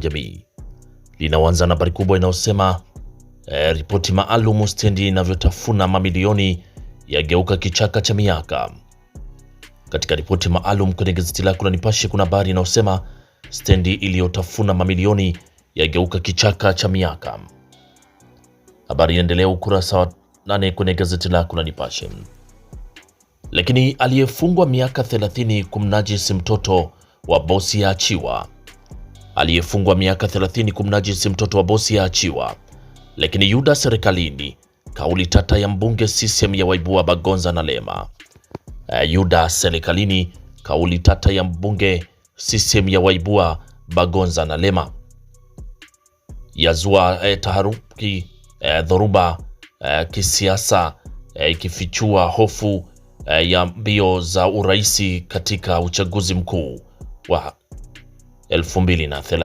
wa jamii. Linaanza na habari kubwa inayosema ripoti maalum, stendi inavyotafuna mamilioni yageuka kichaka cha miaka. Katika ripoti maalum kwenye gazeti lako la Nipashe kuna habari inayosema stendi iliyotafuna mamilioni yageuka kichaka cha miaka. Habari inaendelea ukurasa wa 8 kwenye gazeti lako la Nipashe. Lakini aliyefungwa miaka 30 kumnajisi mtoto wa bosi yaachiwa. Aliyefungwa miaka 30 kumnajisi mtoto wa bosi yaachiwa. Lakini Yuda serikalini, kauli tata ya mbunge CCM ya waibua Bagonza na Lema. Yuda serikalini, kauli tata ya mbunge CCM ya waibua Bagonza na Lema. Yazua taharuki dhoruba kisiasa ikifichua hofu ya mbio za uraisi katika uchaguzi mkuu wa 2030.